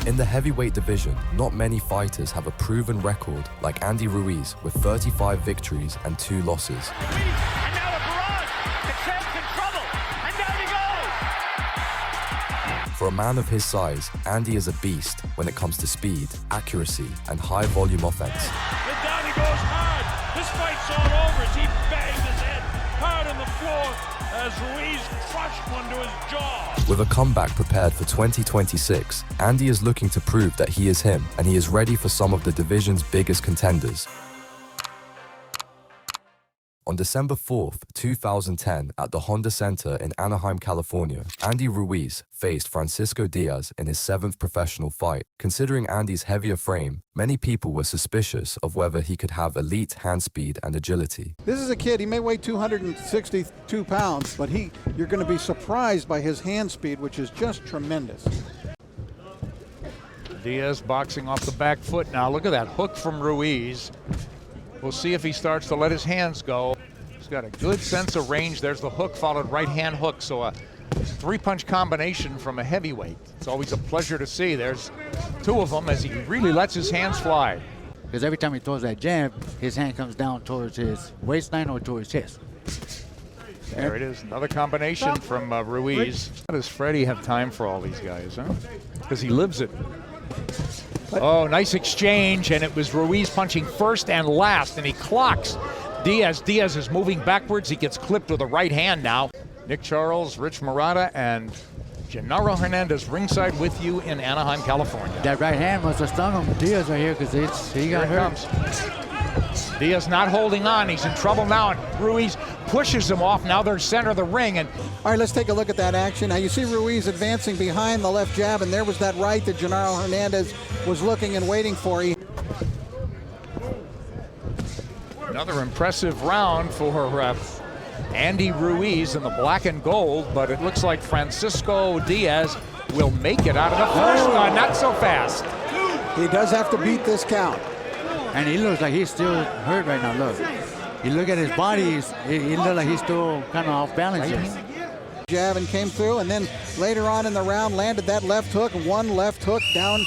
In the heavyweight division, not many fighters have a proven record like Andy Ruiz with 35 victories and 2 losses. And now a barrage. The champ's in trouble. And down he goes. For a man of his size, Andy is a beast when it comes to speed, accuracy, and high-volume offense. And down he goes hard. This fight's all over as he banged his head hard on the floor as Ruiz crushed one to his jaw. With a comeback prepared for 2026, Andy is looking to prove that he is him, and he is ready for some of the division's biggest contenders. On December 4th, 2010, at the Honda Center in Anaheim, California, Andy Ruiz faced Francisco Diaz in his 7th professional fight. Considering Andy's heavier frame, many people were suspicious of whether he could have elite hand speed and agility. This is a kid, he may weigh 262 pounds, but you're going to be surprised by his hand speed, which is just tremendous. Diaz boxing off the back foot now. Look at that hook from Ruiz. We'll see if he starts to let his hands go. He's got a good sense of range. There's the hook followed right hand hook. So a 3-punch combination from a heavyweight. It's always a pleasure to see. There's 2 of them as he really lets his hands fly. Because every time he throws that jab, his hand comes down towards his waistline or towards his chest. There it is, another combination from Ruiz. How does Freddie have time for all these guys, huh? Because he lives it. Oh, nice exchange, and it was Ruiz punching first and last, and he clocks Diaz. Diaz is moving backwards. He gets clipped with a right hand now. Nick Charles, Rich Murata, and Gennaro Hernandez ringside with you in Anaheim, California. That right hand must have stung him. Diaz right here because he got hurt. Diaz not holding on. He's in trouble now, and Ruiz pushes him off. Now they're center of the ring. And all right, let's take a look at that action. Now you see Ruiz advancing behind the left jab, and there was that right that Gennaro Hernandez was looking and waiting for. Another impressive round for Andy Ruiz in the black and gold, but it looks like Francisco Diaz will make it out of the first one. Not so fast. He does have to beat this count. And he looks like he's still hurt right now, look. You look at his body, he looks like he's still kind of off balance. Jab and came through, and then later on in the round landed that left hook, one left hook down.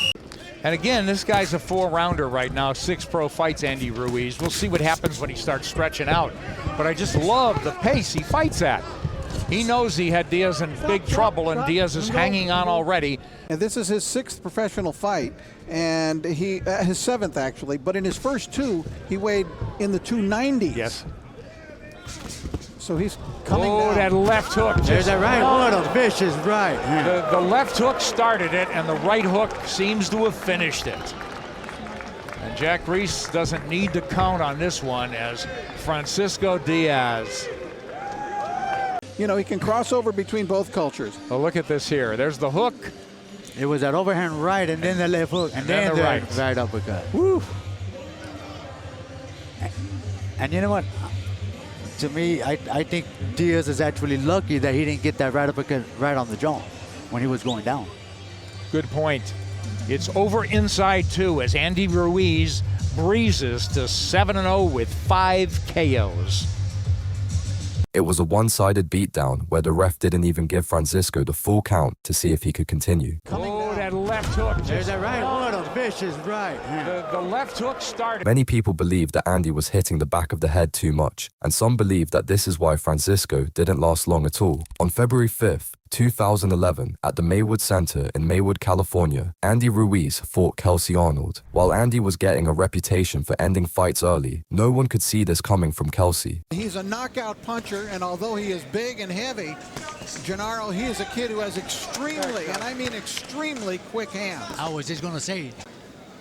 And again, this guy's a 4-rounder right now, 6 pro fights, Andy Ruiz. We'll see what happens when he starts stretching out. But I just love the pace he fights at. He knows he had Diaz in big trouble, and Diaz is hanging on already. And this is his 6th professional fight, and his 7th actually, but in his first 2, he weighed in the 290s. Yes. So he's coming down. Oh, that left hook. There's that right. What a vicious right. The left hook started it, and the right hook seems to have finished it. And Jack Reese doesn't need to count on this one as Francisco Diaz. You know, he can cross over between both cultures. Oh, look at this here. There's the hook. It was that overhand right, and then the left hook, and then the right uppercut. Woo. And you know what? To me, I think Diaz is actually lucky that he didn't get that right uppercut right on the jaw when he was going down. Good point. It's over inside 2 as Andy Ruiz breezes to 7-0 with 5 KOs. It was a one-sided beatdown where the ref didn't even give Francisco the full count to see if he could continue. Oh, that left hook. There's that right. What a vicious right. The left hook started. Many people believe that Andy was hitting the back of the head too much, and some believe that this is why Francisco didn't last long at all. On February 5th, 2011, at the Maywood Center in Maywood, California, Andy Ruiz fought Kelsey Arnold. While Andy was getting a reputation for ending fights early, no one could see this coming from Kelsey. He's a knockout puncher, and although he is big and heavy, Gennaro, he is a kid who has extremely, and I mean extremely quick hands. I was just going to say,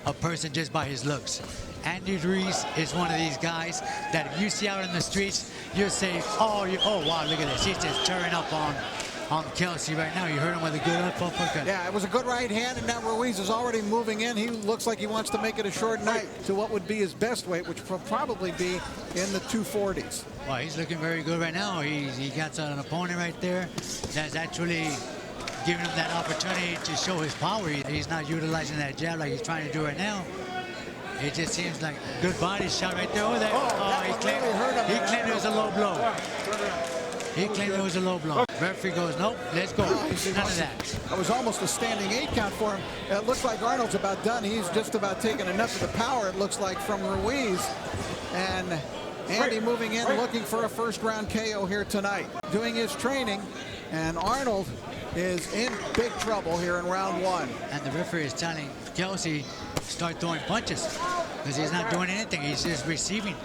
a person just by his looks. Andy Ruiz is one of these guys that if you see out in the streets, you'll say, oh wow, look at this. He's just tearing up on Kelsey right now. You heard him with a good uppercut. Yeah, it was a good right hand, and now Ruiz is already moving in. He looks like he wants to make it a short night to what would be his best weight, which will probably be in the 240s. Well, he's looking very good right now. He got an opponent right there that's actually giving him that opportunity to show his power. He's not utilizing that jab like he's trying to do right now. It just seems like good body shot right there. He claimed it was a low blow. He claimed it was a low blow. Referee goes, nope, let's go. None of that. That was almost a standing 8 count for him. It looks like Arnold's about done. He's just about taken enough of the power, it looks like, from Ruiz. And Andy moving in, looking for a first-round KO here tonight. Doing his training, and Arnold is in big trouble here in round 1. And the referee is telling Kelsey, start throwing punches, because he's not doing anything. He's just receiving.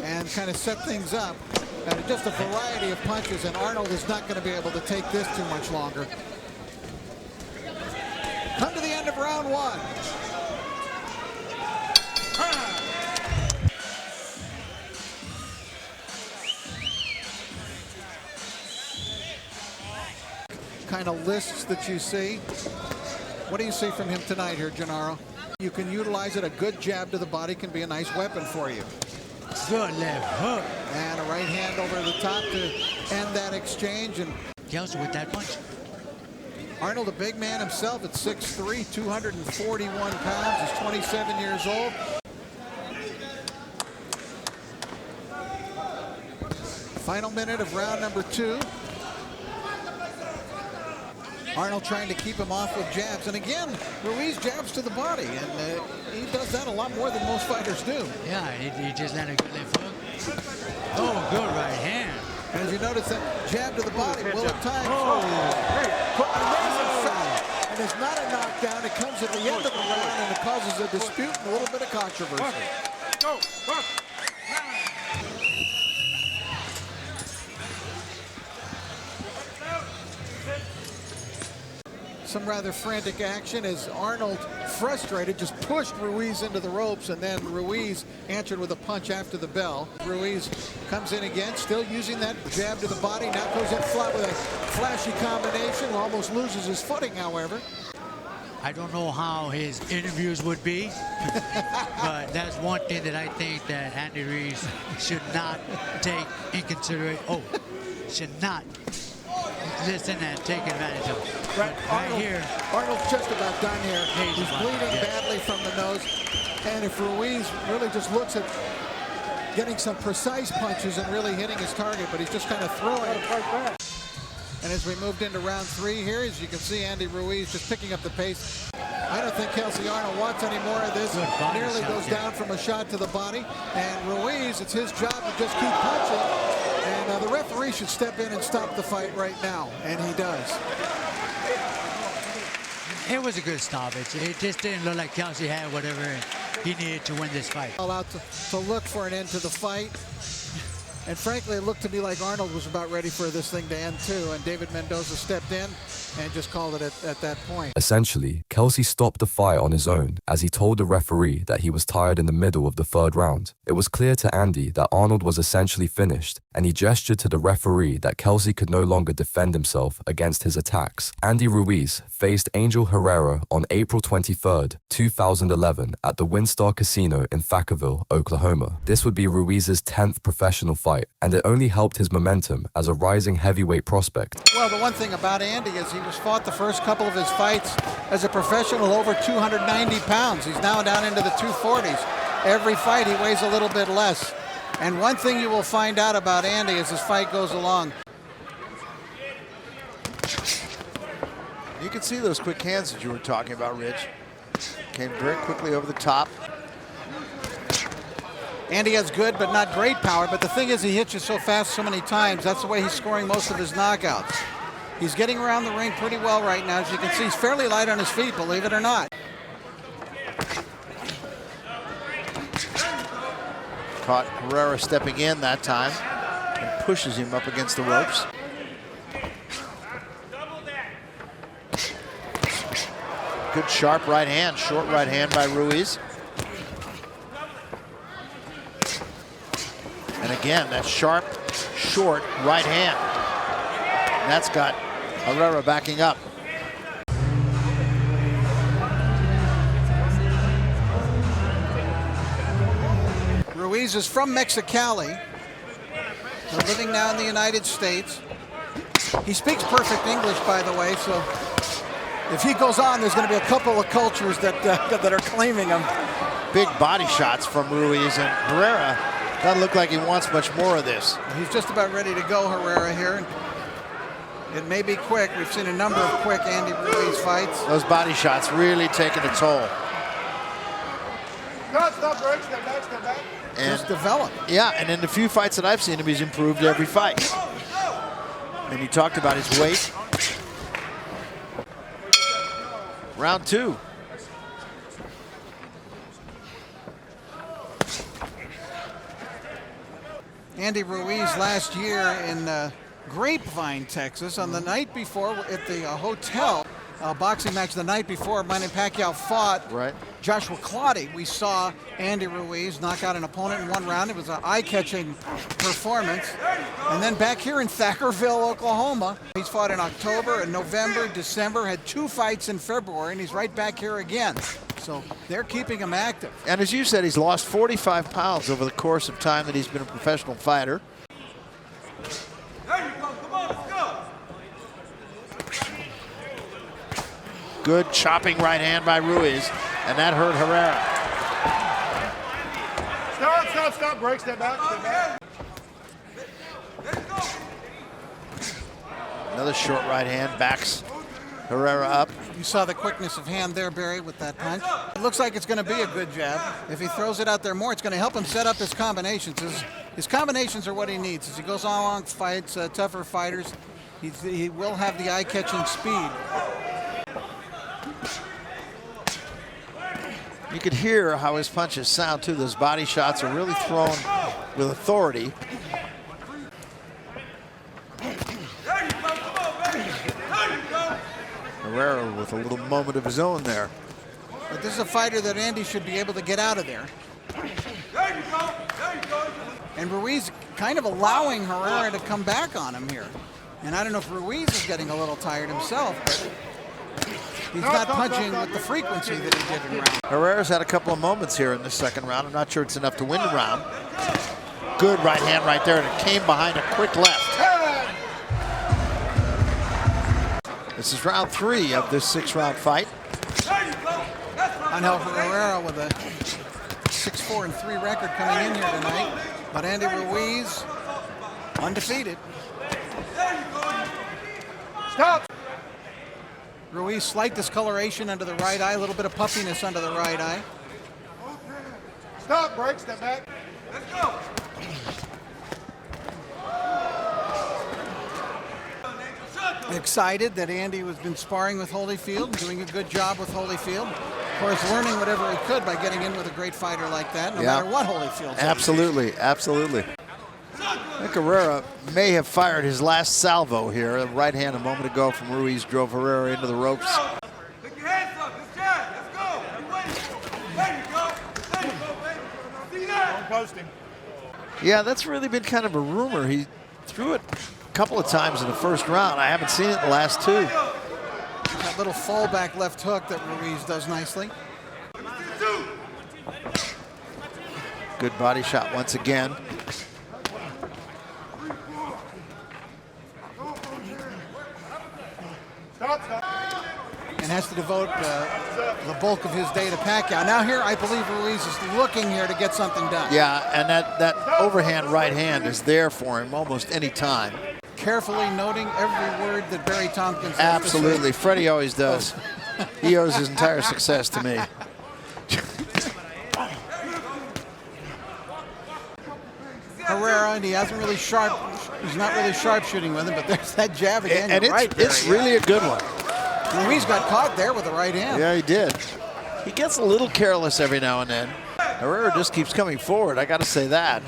And kind of set things up. And just a variety of punches, and Arnold is not going to be able to take this too much longer. Come to the end of round 1. Kind of lists that you see. What do you see from him tonight here, Gennaro? You can utilize it. A good jab to the body can be a nice weapon for you. Good left hook. And a right hand over the top to end that exchange. And Kelsey with that punch. Arnold, a big man himself at 6'3", 241 pounds. He's 27 years old. Final minute of round number 2. Arnold trying to keep him off with jabs. And again, Ruiz jabs to the body. And he does that a lot more than most fighters do. Yeah, he just landed a good left hook. Oh, good right hand. And as you notice, that jab to the body will at times. Amazing shot. And it's not a knockdown. It comes at the end of the round, and it causes a dispute and a little bit of controversy. Go. Some rather frantic action as Arnold, frustrated, just pushed Ruiz into the ropes, and then Ruiz answered with a punch after the bell. Ruiz comes in again, still using that jab to the body. Now goes in flat with a flashy combination. Almost loses his footing, however. I don't know how his interviews would be, but that's one thing that I think that Andy Ruiz should not take in consideration. Oh, should not listen and take advantage of. Right here. Arnold's just about done here. He's bleeding yeah. badly from the nose. And if Ruiz really just looks at getting some precise punches and really hitting his target, but he's just kind of throwing it. And as we moved into round 3 here, as you can see, Andy Ruiz just picking up the pace. I don't think Kelsey Arnold wants any more of this. Nearly goes down from a shot to the body. And Ruiz, it's his job to just keep punching. And the referee should step in and stop the fight right now. And he does. It was a good stoppage. It just didn't look like Kelsey had whatever he needed to win this fight. All out to look for an end to the fight. And frankly, it looked to me like Arnold was about ready for this thing to end too. And David Mendoza stepped in and just called it at that point. Essentially, Kelsey stopped the fight on his own as he told the referee that he was tired in the middle of the 3rd round. It was clear to Andy that Arnold was essentially finished, and he gestured to the referee that Kelsey could no longer defend himself against his attacks. Andy Ruiz faced Angel Herrera on April 23rd, 2011 at the WinStar Casino in Thackerville, Oklahoma. This would be Ruiz's 10th professional fight, and it only helped his momentum as a rising heavyweight prospect. Well, the one thing about Andy is he was fought the first couple of his fights as a professional over 290 pounds. He's now down into the 240s. Every fight he weighs a little bit less. And one thing you will find out about Andy as this fight goes along. You can see those quick hands that you were talking about, Rich. Came very quickly over the top. Andy has good but not great power, but the thing is he hits you so fast so many times. That's the way he's scoring most of his knockouts. He's getting around the ring pretty well right now. As you can see, he's fairly light on his feet, believe it or not. Caught Herrera stepping in that time and pushes him up against the ropes. Good sharp right hand, short right hand by Ruiz. And again, that sharp, short right hand. And that's got Herrera backing up. Ruiz is from Mexicali. They're living now in the United States. He speaks perfect English, by the way, so if he goes on, there's going to be a couple of cultures that are claiming him. Big body shots from Ruiz, and Herrera Doesn't look like he wants much more of this. He's just about ready to go, Herrera here. It may be quick. We've seen a number of quick Andy Ruiz fights. Those body shots really taking a toll. And Just develop. yeah, and in the few fights that I've seen him, he's improved every fight. And he talked about his weight. Round 2. Andy Ruiz last year in Grapevine, Texas, on the night before at the hotel, boxing match the night before Manny Pacquiao fought Joshua Clottey. We saw Andy Ruiz knock out an opponent in 1 round. It was an eye-catching performance. And then back here in Thackerville, Oklahoma, he's fought in October and November, December, had 2 fights in February, and he's right back here again. So they're keeping him active. And as you said, he's lost 45 pounds over the course of time that he's been a professional fighter. There you go. Come on, let's go. Good chopping right hand by Ruiz, and that hurt Herrera. Stop. Break, step back, step back. Another short right hand backs Herrera up. You saw the quickness of hand there, Barry, with that punch. It looks like it's going to be a good jab. If he throws it out there more, it's going to help him set up his combinations. His combinations are what he needs. As he goes along, fights tougher fighters, he will have the eye-catching speed. You could hear how his punches sound, too. Those body shots are really thrown with authority. Herrera with a little moment of his own there. But this is a fighter that Andy should be able to get out of there. And Ruiz kind of allowing Herrera to come back on him here. And I don't know if Ruiz is getting a little tired himself, but he's not punching with the frequency that he did in round. Herrera's had a couple of moments here in the second round. I'm not sure it's enough to win the round. Good right hand right there, and it came behind a quick left. This is round 3 of this 6-round fight. Angel Herrera with a 6-4-3 record coming in here tonight. But Andy Ruiz, undefeated. Stop. Ruiz, slight discoloration under the right eye, a little bit of puffiness under the right eye. Stop, break, step back. Let's go. Excited that Andy has been sparring with Holyfield and doing a good job with Holyfield. Of course, learning whatever he could by getting in with a great fighter like that, no matter what Holyfield's Absolutely. I think Herrera may have fired his last salvo here. A right hand a moment ago from Ruiz drove Herrera into the ropes. Pick your hands up. Let's jab. Let's go. There you go. There you go, baby. See that? I'm posting. Yeah, that's really been kind of a rumor. He threw it a couple of times in the first round. I haven't seen it in the last 2. That little fallback left hook that Ruiz does nicely. Good body shot once again. And has to devote the bulk of his day to Pacquiao. Now here, I believe Ruiz is looking here to get something done. Yeah, and that overhand right hand is there for him almost any time. Carefully noting every word that Barry Tompkins has Absolutely. to say. Freddie always does. He owes his entire success to me. Herrera, and he hasn't really he's not really sharpshooting with him, but there's that jab again. And it's really a good one. Ruiz got caught there with the right hand. Yeah, he did. He gets a little careless every now and then. Herrera just keeps coming forward, I got to say that.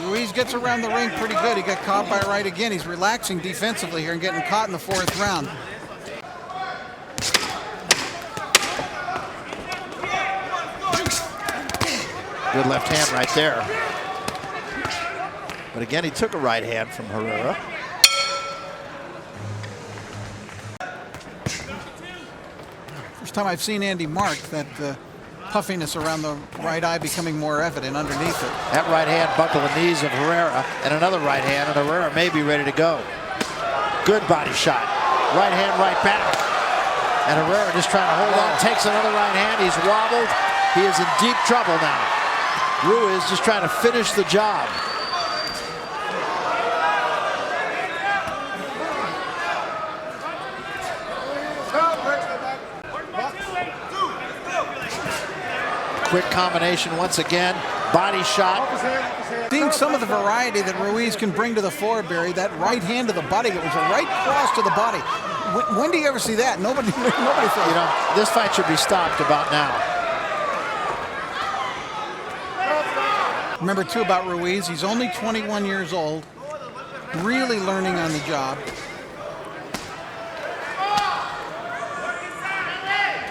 Ruiz gets around the ring pretty good. He got caught by right again. He's relaxing defensively here and getting caught in the 4th round. Good left hand right there. But again, he took a right hand from Herrera. First time I've seen Andy mark that puffiness around the right eye becoming more evident underneath it. That right hand buckled the knees of Herrera, and another right hand, and Herrera may be ready to go. Good body shot. Right hand, right back. And Herrera just trying to hold on, takes another right hand. He's wobbled. He is in deep trouble now. Ruiz just trying to finish the job. Quick combination once again. Body shot. Seeing some of the variety that Ruiz can bring to the floor, Barry, that right hand to the body, it was a right cross to the body. When do you ever see that? Nobody feels. You know, this fight should be stopped about now. Remember, too, about Ruiz, he's only 21 years old, really learning on the job.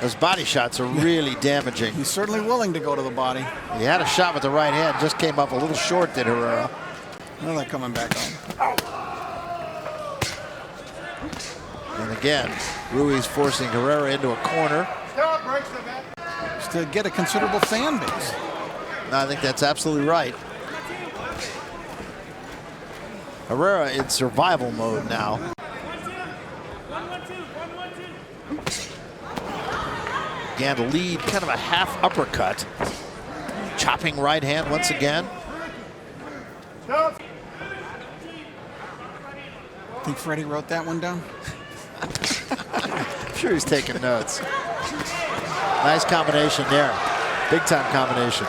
Those body shots are really damaging. He's certainly willing to go to the body. He had a shot with the right hand, just came up a little short, did Herrera. Well, they're coming back on. And again, Ruiz forcing Herrera into a corner. Just to get a considerable fan base. I think that's absolutely right. Herrera in survival mode now. Began to lead, kind of a half uppercut. Chopping right hand once again. Think Freddie wrote that one down? I'm sure he's taking notes. Nice combination there. Big time combination.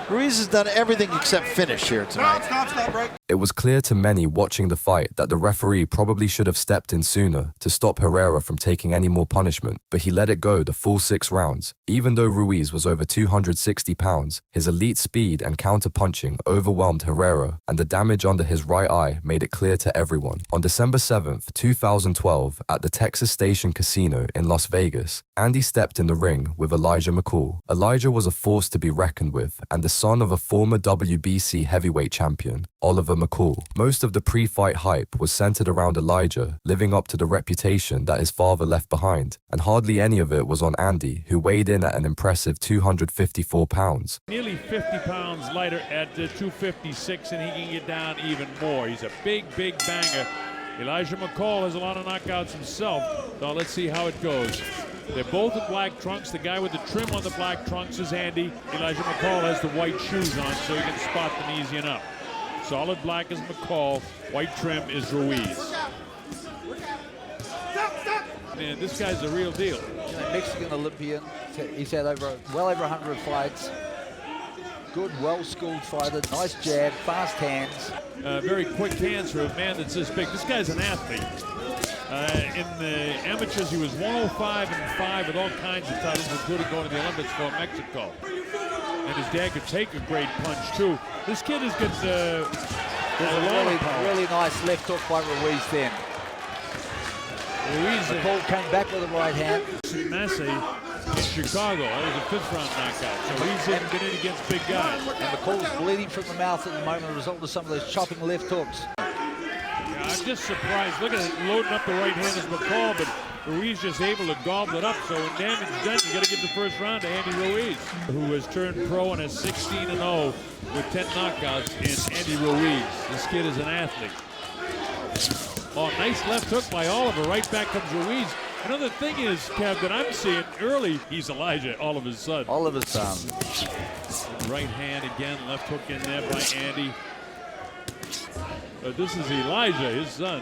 Ruiz has done everything except finish here tonight. Stop, right. It was clear to many watching the fight that the referee probably should have stepped in sooner to stop Herrera from taking any more punishment, but he let it go the full 6 rounds. Even though Ruiz was over 260 pounds, his elite speed and counter-punching overwhelmed Herrera, and the damage under his right eye made it clear to everyone. On December 7th, 2012, at the Texas Station Casino in Las Vegas, Andy stepped in the ring with Elijah McCall. Elijah was a force to be reckoned with, and the son of a former WBC heavyweight champion, Oliver McCall. Most of the pre-fight hype was centered around Elijah living up to the reputation that his father left behind, and hardly any of it was on Andy, who weighed in at an impressive 254 pounds. Nearly 50 pounds lighter at 256, and he can get down even more. He's a big banger. Elijah McCall has a lot of knockouts himself. So let's see how it goes. They're both in black trunks. The guy with the trim on the black trunks is Andy. Elijah McCall has the white shoes on, so you can spot them easy enough. Solid black is McCall, white trim is Ruiz. Man, this guy's the real deal. You know, Mexican Olympian. He's had well over 100 fights. Good, well-schooled fighter. Nice jab, fast hands. Very quick hands for a man that's this big. This guy's an athlete. In the amateurs, he was 105-5 with all kinds of titles, including going to the Olympics for Mexico. And his dad could take a great punch, too. This kid has got a really nice left hook by Ruiz then. Ruiz McCall came back with the right hand. Massey in Chicago. That was a 5th-round knockout. So he's been in against big guys. And McCall's bleeding from the mouth at the moment as a result of some of those chopping left hooks. Yeah, I'm just surprised. Look at it, loading up the right hand as McCall, but Ruiz just able to gobble it up. So when damage is done, you got to give the first round to Andy Ruiz, who has turned pro and has 16-0 with 10 knockouts in Andy Ruiz. This kid is an athlete. Oh, nice left hook by Oliver. Right back comes Ruiz. Another thing is, Kev, that I'm seeing early, he's Elijah, Oliver's son. Oliver's son. Right hand again, left hook in there by Andy. But this is Elijah, his son.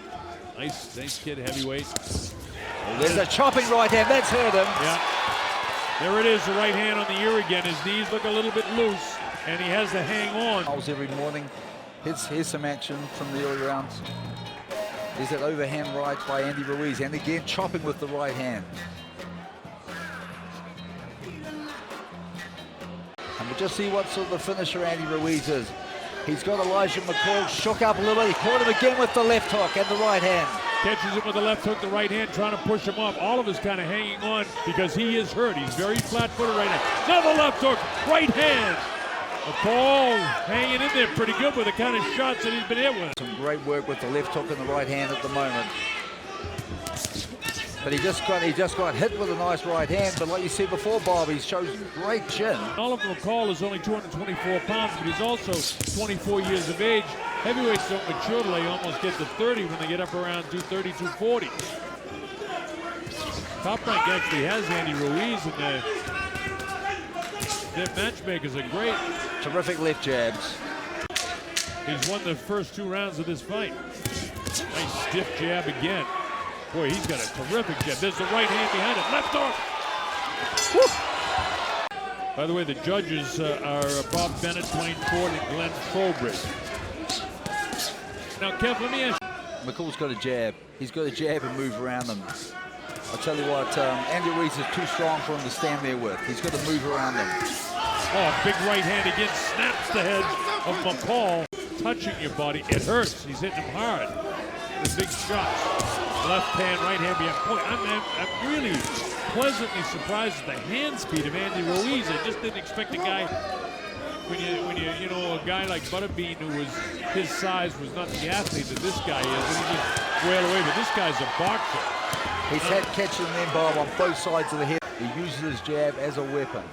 Nice kid, heavyweight. There's a chopping right hand. That's hurt him. Yeah. There it is, the right hand on the ear again. His knees look a little bit loose, and he has to hang on. Every morning. Here's some action from the early rounds. There's that overhand right by Andy Ruiz, and again chopping with the right hand. And we'll just see what sort of finisher Andy Ruiz is. He's got Elijah McCall shook up a little bit. He caught him again with the left hook and the right hand. Catches him with the left hook, the right hand, trying to push him off. Oliver's kind of hanging on because he is hurt. He's very flat-footed right now. Another left hook, right hand. McCall hanging in there pretty good with the kind of shots that he's been hit with. Some great work with the left hook and the right hand at the moment. But he just got hit with a nice right hand. But like you said before, Bob, he shows great chin. Oliver McCall is only 224 pounds, but he's also 24 years of age. Heavyweights don't mature till they almost get to 30 when they get up around 230, 240. Top Rank actually has Andy Ruiz in the Their matchmakers are great. Terrific left jabs. He's won the first 2 rounds of this fight. Nice stiff jab again. Boy, he's got a terrific jab. There's the right hand behind it. Left hook. Woo! By the way, the judges are Bob Bennett, Dwayne Ford, and Glenn Trowbridge. Now, Kev, let me ask you. McCall's got a jab. He's got a jab and move around them. I'll tell you what, Andy Ruiz is too strong for him to stand there with. He's got to move around them. Oh, big right hand again, snaps the head of McCall. Touching your body, it hurts. He's hitting him hard. The big shots. Left hand, right hand behind. Boy, I'm really pleasantly surprised at the hand speed of Andy Ruiz. I just didn't expect a guy, when you know, a guy like Butterbean, who was, his size was not the athlete that this guy is, and he just wail away, but this guy's a boxer. He's had catching them, Bob, on both sides of the head. He uses his jab as a weapon.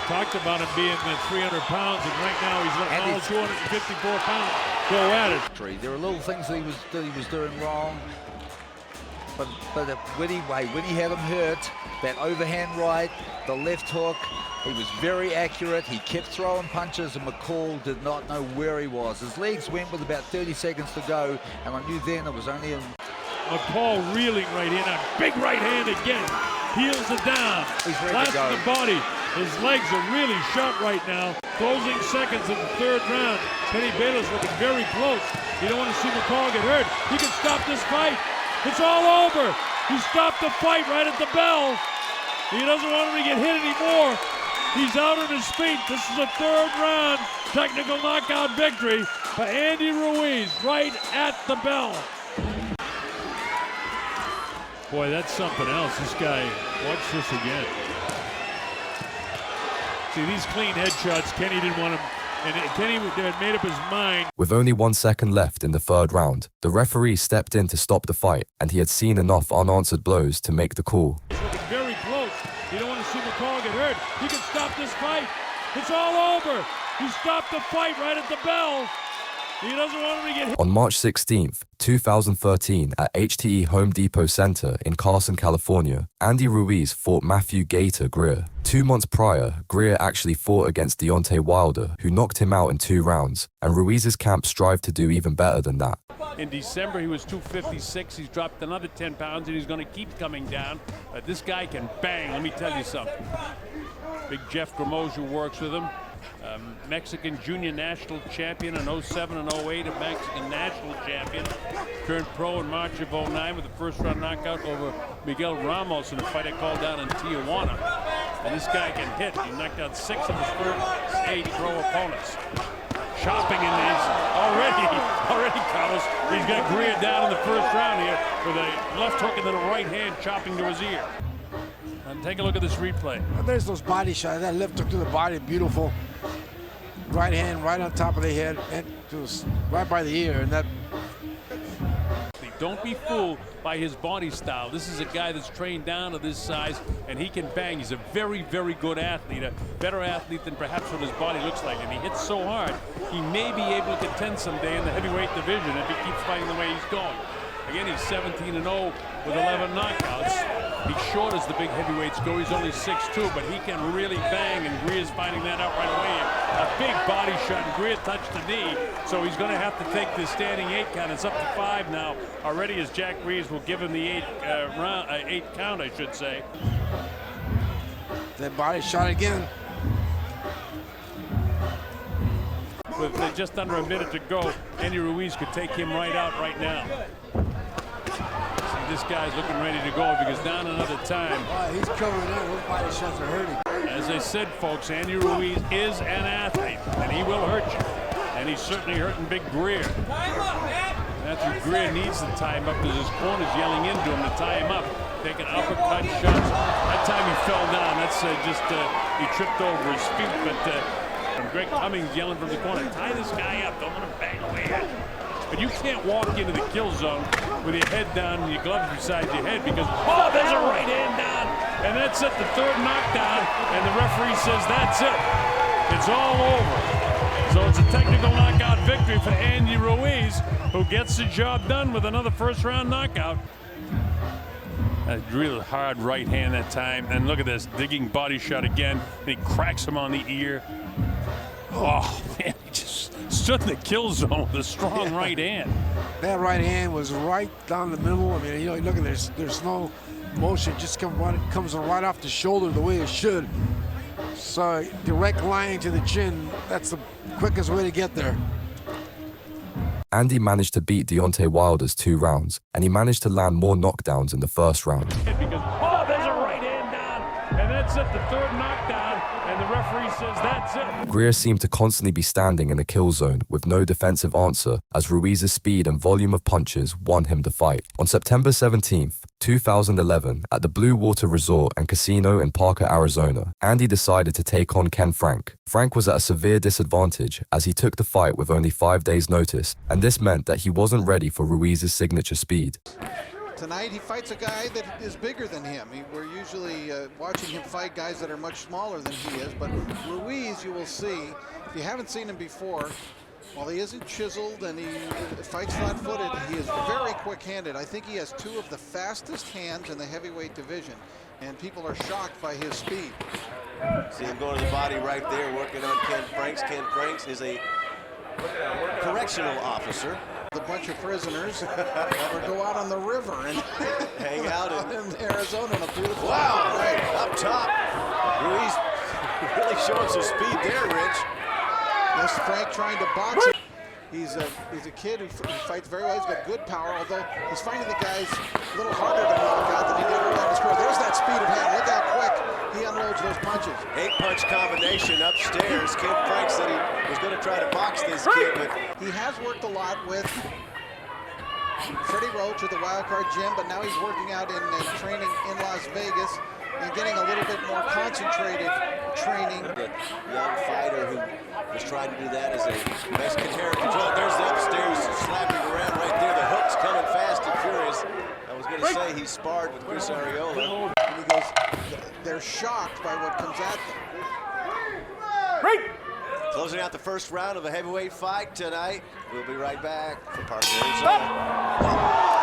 Talked about him being 300 pounds, and right now he's letting all 254 pounds go at it. There are little things that he was doing wrong, but when he had him hurt, that overhand right, the left hook, he was very accurate. He kept throwing punches, and McCall did not know where he was. His legs went with about 30 seconds to go, and I knew then it was only a... McCall reeling right in, a big right hand again. Heels it down. He's ready to go. The body. His legs are really shot right now. Closing seconds of the 3rd round. Kenny Bayless looking very close. You don't want to see McCall get hurt. He can stop this fight. It's all over. He stopped the fight right at the bell. He doesn't want him to get hit anymore. He's out on his feet. This is a 3rd round technical knockout victory for Andy Ruiz right at the bell. Boy, that's something else. This guy, watch this again. See, these clean headshots, Kenny didn't want him, and Kenny had made up his mind. With only 1 second left in the 3rd round, the referee stepped in to stop the fight, and he had seen enough unanswered blows to make the call. He's looking very close. You don't want to see McCall get hurt. He can stop this fight. It's all over. He stopped the fight right at the bell. He doesn't want him to get hit. On March 16th, 2013, at HTE Home Depot Center in Carson, California, Andy Ruiz fought Matthew Gator Greer. 2 months prior, Greer actually fought against Deontay Wilder, who knocked him out in 2 rounds, and Ruiz's camp strived to do even better than that. In December, he was 256. He's dropped another 10 pounds, and he's going to keep coming down. This guy can bang, let me tell you something. Big Jeff Gramoz, who works with him. Mexican junior national champion in 07 and 08, a Mexican national champion. Turned pro in March of 09 with a 1st round knockout over Miguel Ramos in a fight I called down in Tijuana. And this guy can hit. He knocked out 6 of his first 8 pro opponents. Chopping in these already Carlos. He's got Greer down in the 1st round here with a left hook and then a right hand chopping to his ear. And take a look at this replay. There's those body shots. That left hook to the body, beautiful. Right hand right on top of the head and just right by the ear, and that. Don't be fooled by his body style. This is a guy that's trained down to this size, and he can bang. He's a very, very good athlete, a better athlete than perhaps what his body looks like. And he hits so hard, he may be able to contend someday in the heavyweight division if he keeps fighting the way he's going. Again, he's 17-0 with 11 knockouts. He's short as the big heavyweights go. He's only 6'2", but he can really bang, and Greer's finding that out right away. A big body shot, and Greer touched the knee, so he's going to have to take this standing 8 count. It's up to 5 now already, as Jack Reeves will give him the 8 count, I should say. That body shot again. With just under a minute to go, Andy Ruiz could take him right out right now. See, this guy's looking ready to go because down another time. Wow, he's covering up. Those body shots are hurting. As I said, folks, Andy Ruiz is an athlete, and he will hurt you. And he's certainly hurting Big Greer. Matthew Greer needs to tie him up because his corner's yelling into him to tie him up. Taking uppercut shots. That time he fell down. That's he tripped over his feet, but Greg Cummings yelling from the corner, tie this guy up, don't let him bang away at you. But you can't walk into the kill zone with your head down and your gloves beside your head because, oh, there's a right hand down. And that's it, the 3rd knockdown, and the referee says that's it. It's all over. So it's a technical knockout victory for Andy Ruiz, who gets the job done with another 1st round knockout. A real hard right hand that time. And look at this, digging body shot again. And he cracks him on the ear. Oh, man, he just stood in the kill zone with a strong right hand. That right hand was right down the middle. I mean, you know, look at there's no motion. It just comes right off the shoulder the way it should. So direct line to the chin, that's the quickest way to get there. Andy managed to beat Deontay Wilder's 2 rounds, and he managed to land more knockdowns in the first round. Because, oh, there's a right hand down, and that's it, the third knockdown, and the referee says that's it. Greer seemed to constantly be standing in the kill zone with no defensive answer, as Ruiz's speed and volume of punches won him the fight. On September 17th, 2011, at the Blue Water Resort and Casino in Parker, Arizona, Andy decided to take on Ken Frank. Frank was at a severe disadvantage as he took the fight with only 5 days' notice, and this meant that he wasn't ready for Ruiz's signature speed. Tonight he fights a guy that is bigger than him. We're usually watching him fight guys that are much smaller than he is, but Ruiz, you will see, if you haven't seen him before, while he isn't chiseled and he fights flat-footed, he is very quick-handed. I think he has 2 of the fastest hands in the heavyweight division, and people are shocked by his speed. See him going to the body right there, working on Ken Franks. Ken Franks is a correctional officer. A bunch of prisoners or go out on the river and hang out in Arizona on a beautiful right up top. Ruiz really showing some speed there, Rich. This Frank trying to box him. He's a kid who fights very well. He's got good power, although he's finding the guys a little harder to knock out than he did early on his career. There's that speed of hand. Look how quick he unloads those punches. 8-punch combination upstairs. Ken Frank said he was going to try to box this kid, but he has worked a lot with Freddie Roach at the Wildcard Gym, but now he's working out in training in Las Vegas and getting a little bit more concentrated training. The young fighter who was trying to do that as a Mexican heritage. Oh, there's the upstairs slapping around right there. The hook's coming fast and furious. I was going to say he sparred with Chris Arreola. And he goes, they're shocked by what comes at them. Closing out the first round of a heavyweight fight tonight. We'll be right back for Parker, Arizona.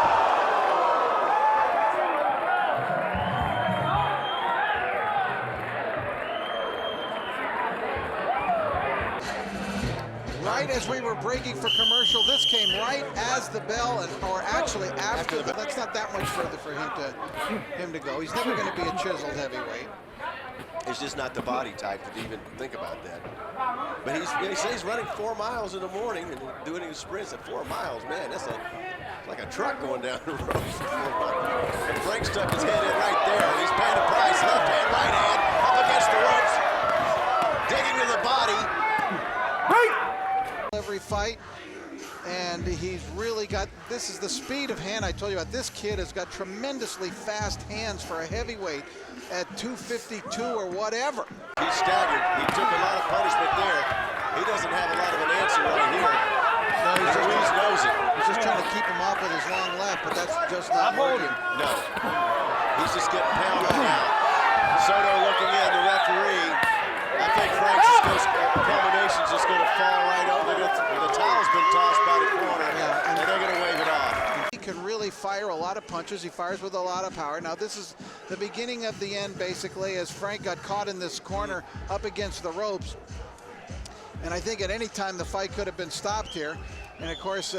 Right as we were breaking for commercial, this came right as the bell, or actually after the bell. That's not that much further for him to go. He's never going to be a chiseled heavyweight. It's just not the body type to even think about that. But he says he's running 4 miles in the morning and doing his sprints at 4 miles. Man, that's like a truck going down the road for 4 miles. And Frank stuck his head in right there. He's paying the price. Left hand, right hand, up against the ropes. Digging to the body. Every fight, and he's really got, this is the speed of hand I told you about. This kid has got tremendously fast hands for a heavyweight at 252 or whatever. He's staggered. He took a lot of punishment there. He doesn't have a lot of an answer right here. No, Ruiz knows it. He's just trying to keep him off with his long left, but that's just not working. No. He's just getting pounded out. Soto looking in, the referee. I think Frank's culmination's just going to fall right over. The towel's been tossed by the corner, and they're going to wave it off. He can really fire a lot of punches. He fires with a lot of power. Now, this is the beginning of the end, basically, as Frank got caught in this corner up against the ropes. And I think at any time the fight could have been stopped here. And, of course,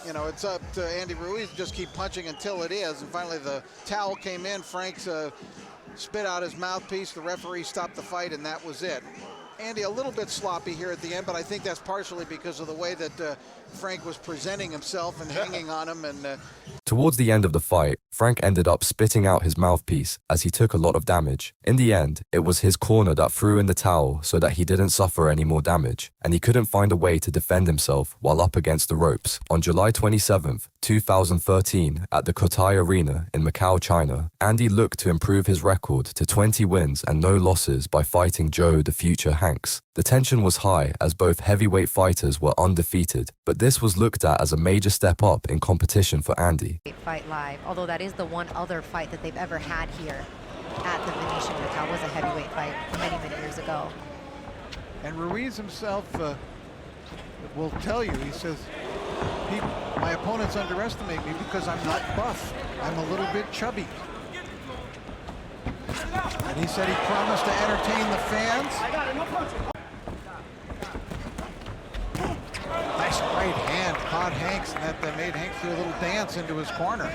you know, it's up to Andy Ruiz to just keep punching until it is. And finally, the towel came in. Frank's spit out his mouthpiece. The referee stopped the fight, and that was it. Andy a little bit sloppy here at the end, but I think that's partially because of the way that Frank was presenting himself and hanging on him. And towards the end of the fight, Frank ended up spitting out his mouthpiece as he took a lot of damage. In the end, it was his corner that threw in the towel so that he didn't suffer any more damage, and he couldn't find a way to defend himself while up against the ropes. On July 27th, 2013, at the Cotai Arena in Macau, China, Andy looked to improve his record to 20 wins and no losses by fighting Joe the Future Hanks. The tension was high as both heavyweight fighters were undefeated, but this was looked at as a major step up in competition for Andy. Fight live, although that is the one other fight that they've ever had here at the Venetian Hotel. Was a heavyweight fight many years ago. And Ruiz himself will tell you, he says, my opponents underestimate me because I'm not buff. I'm a little bit chubby. And he said he promised to entertain the fans. Nice right hand caught Hanks, and that made Hanks do a little dance into his corner.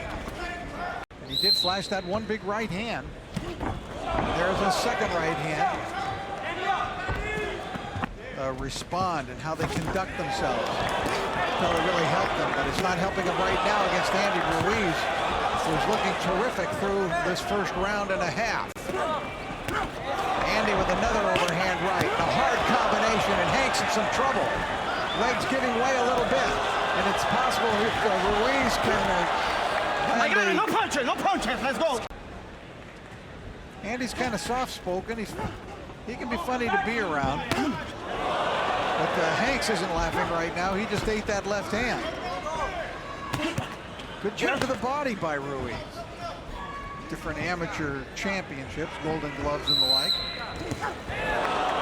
And he did flash that one big right hand. There's a second right hand. Respond and how they conduct themselves. That'll really help them, but it's not helping them right now against Andy Ruiz, who's looking terrific through this first round and a half. Andy with another overhand right, a hard combination, and Hanks in some trouble. Legs giving way a little bit, and it's possible if Ruiz can no punches, let's go. Andy's kind of soft-spoken. He can be funny to be around. But Hanks isn't laughing right now. He just ate that left hand. Good jab to the body by Ruiz. Different amateur championships, Golden Gloves and the like.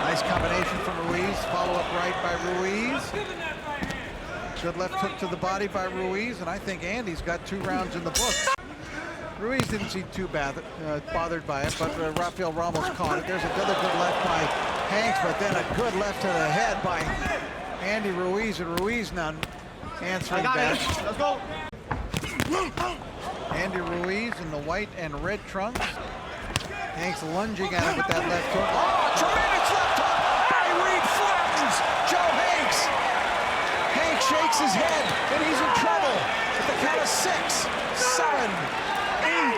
Nice combination from Ruiz. Follow-up right by Ruiz. Good left hook to the body by Ruiz, and I think Andy's got 2 rounds in the books. Ruiz didn't seem too bothered by it, but Rafael Ramos caught it. There's another good left by Hanks, but then a good left to the head by Andy Ruiz, and Ruiz now answering back. Let's go. Andy Ruiz in the white and red trunks. Hanks lunging at him with that left hook. Oh, tremendous left hook by Reed flattens Joe Hanks. Hanks shakes his head, and he's in trouble at the count of 6, 7, 8,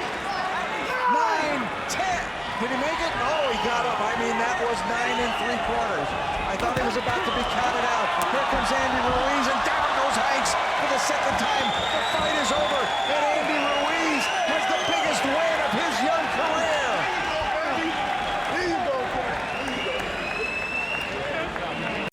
9, 10. Did he make it? No, he got up. I mean, that was 9 3/4. I thought he was about to be counted out. Here comes Andy Ruiz, and down goes Hanks for the second time. The fight is over, and Andy Ruiz has the biggest win of his young career.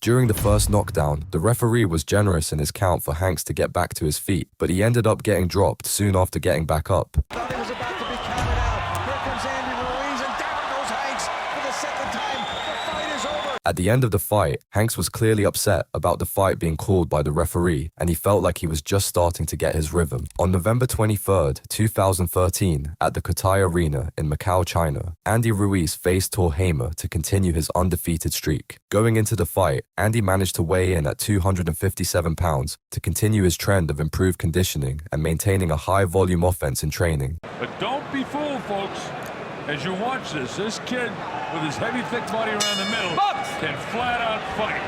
During the first knockdown, the referee was generous in his count for Hanks to get back to his feet, but he ended up getting dropped soon after getting back up. Thought he was about to be counted out. Here comes Andy Ruiz, and down goes Hanks for the second time. The fight is over. At the end of the fight, Hanks was clearly upset about the fight being called by the referee, and he felt like he was just starting to get his rhythm. On November 23rd, 2013, at the Cotai Arena in Macau, China, Andy Ruiz faced Tor Hamer to continue his undefeated streak. Going into the fight, Andy managed to weigh in at 257 pounds to continue his trend of improved conditioning and maintaining a high-volume offense in training. But don't be fooled, folks. As you watch this kid with his heavy, thick body around the middle can flat out fight.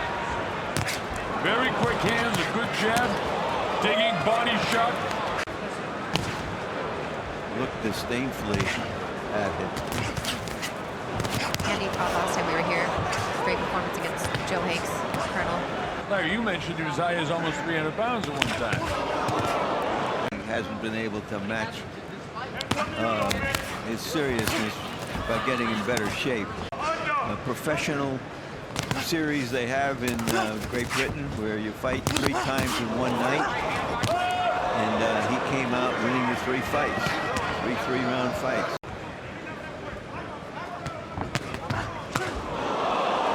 Very quick hands, a good jab, digging body shot. Look disdainfully at him. Andy fought last time we were here. Great performance against Joe Hanks, Colonel. Larry, you mentioned he was high as almost 300 pounds at one time. He hasn't been able to match his seriousness by getting in better shape. A professional series they have in Great Britain where you fight 3 times in one night, and he came out winning the 3 fights, 3 3-round fights.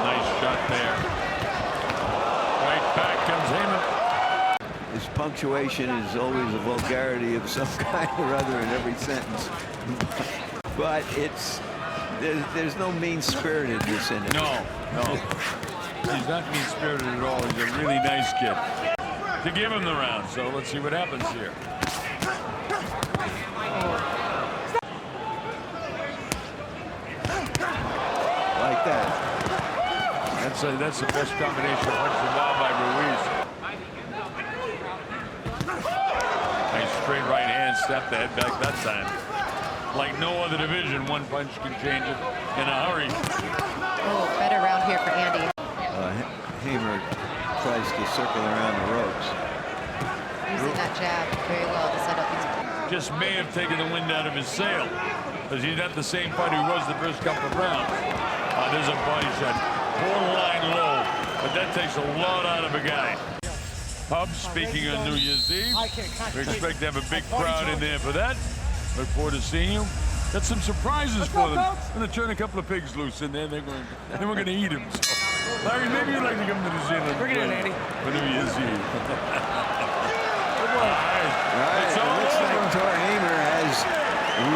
Nice shot there. Right back comes Hamer. His punctuation is always a vulgarity of some kind or other in every sentence. But there's no mean-spiritedness in it. No. He's not mean-spirited at all. He's a really nice kid. To give him the round, so let's see what happens here. Like that. That's the best combination of punch and ball by Ruiz. Nice straight right hand, step the head back that time. Like no other division, one punch can change it in a hurry. Oh, better round here for Andy. Hamer tries to circle around the ropes. Using that jab very well to set up these. Just may have taken the wind out of his sail, because he's not the same fighter he was the first couple of rounds. There's a body shot, borderline low, but that takes a lot out of a guy. Hubs, speaking on New Year's Eve, we expect to have a big crowd in there for that. Look forward to seeing you. Got some surprises for them. I'm going to turn a couple of pigs loose in there. Then we're going to eat them. So, Larry, maybe you'd like to come to New Zealand. Bring it in, Andy. For New Year's Eve. Good luck. It looks like Tor Hamer has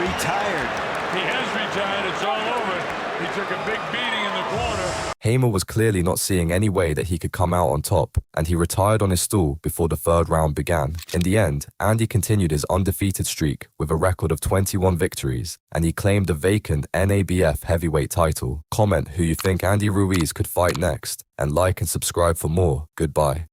retired. He has retired. It's all over. He took a big beating in the corner. Hamer was clearly not seeing any way that he could come out on top, and he retired on his stool before the third round began. In the end, Andy continued his undefeated streak with a record of 21 victories, and he claimed the vacant NABF heavyweight title. Comment who you think Andy Ruiz could fight next, and like and subscribe for more. Goodbye.